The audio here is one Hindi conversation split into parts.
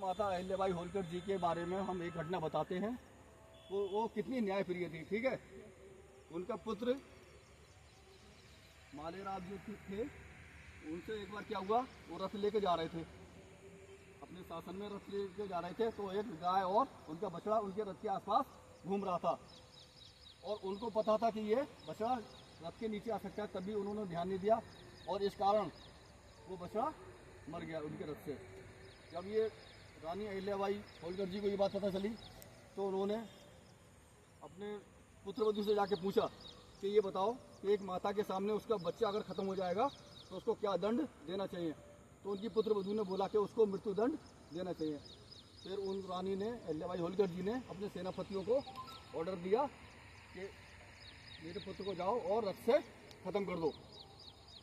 माता अहिल्याबाई होलकर जी के बारे में हम एक घटना बताते हैं। वो कितनी न्यायप्रिय थी। ठीक है, उनका पुत्र मालेराव जो थे, उनसे एक बार क्या हुआ, वो रथ लेके जा रहे थे, अपने शासन में रथ लेके जा रहे थे, तो एक गाय और उनका बछड़ा उनके रथ के आसपास घूम रहा था और उनको पता था कि ये बछड़ा रथ के नीचे आ सकता है, तभी उन्होंने ध्यान नहीं दिया और इस कारण वो बछड़ा मर गया उनके रथ से। जब ये रानी अहिल्याबाई होलकर जी को ये बात पता चली तो उन्होंने अपने पुत्रवधू से जाके पूछा कि ये बताओ कि एक माता के सामने उसका बच्चा अगर ख़त्म हो जाएगा तो उसको क्या दंड देना चाहिए। तो उनकी पुत्रवधू ने बोला कि उसको मृत्युदंड देना चाहिए। फिर उन रानी ने, अहिल्याबाई होलकर जी ने अपने सेनापतियों को ऑर्डर दिया कि मेरे पुत्र को जाओ और रथ से ख़त्म कर दो,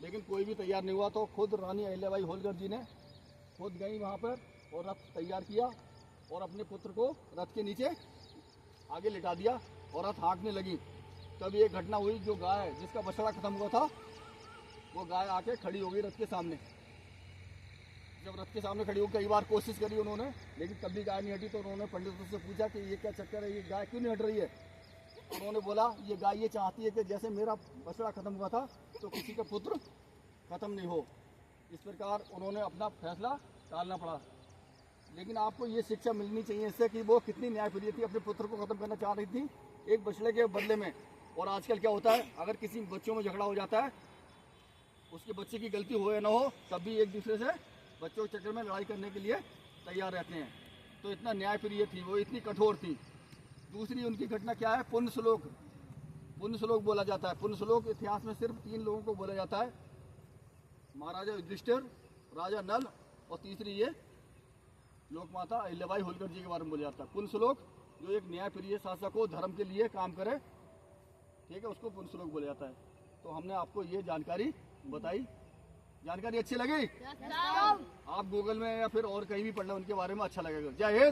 लेकिन कोई भी तैयार नहीं हुआ। तो खुद रानी अहिल्याबाई होलकर जी ने खुद गई वहाँ पर और रथ तैयार किया और अपने पुत्र को रथ के नीचे आगे लिटा दिया और रथ हाँकने लगी। तब ये घटना हुई, जो गाय जिसका बछड़ा खत्म हुआ था वो गाय आके खड़ी हो गई रथ के सामने। जब रथ के सामने खड़ी हो, कई बार कोशिश करी उन्होंने, लेकिन तब भी गाय नहीं हटी। तो उन्होंने पंडितों से पूछा कि ये क्या चक्कर है, ये गाय क्यों नहीं हट रही है। उन्होंने बोला ये गाय ये चाहती है कि जैसे मेरा बछड़ा खत्म हुआ था तो किसी का पुत्र खत्म नहीं हो। इस प्रकार उन्होंने अपना फैसला टालना पड़ा। लेकिन आपको ये शिक्षा मिलनी चाहिए इससे कि वो कितनी न्यायप्रिय थी, अपने पुत्र को खत्म करना चाह रही थी एक बछड़े के बदले में। और आजकल क्या होता है, अगर किसी बच्चों में झगड़ा हो जाता है, उसके बच्चे की गलती हो या ना हो, तब भी एक दूसरे से बच्चों के चक्कर में लड़ाई करने के लिए तैयार रहते हैं। तो इतना न्यायप्रिय थी वो, इतनी कठोर थी। दूसरी उनकी घटना क्या है, पुण्य श्लोक। पुण्य श्लोक बोला जाता है। पुण्य श्लोक इतिहास में सिर्फ 3 लोगों को बोला जाता है, महाराजा युधिष्ठिर, राजा नल और तीसरी ये लोकमाता अहिल्याबाई होलकर जी के बारे में बोला जाता है। पुण्य श्लोक जो एक न्यायप्रिय शासक हो, धर्म के लिए काम करे, ठीक है, उसको पुण्य श्लोक बोला जाता है। तो हमने आपको ये जानकारी बताई। जानकारी अच्छी लगी? आप गूगल में या फिर और कहीं भी पढ़ लें उनके बारे में, अच्छा लगेगा। जय हिंद।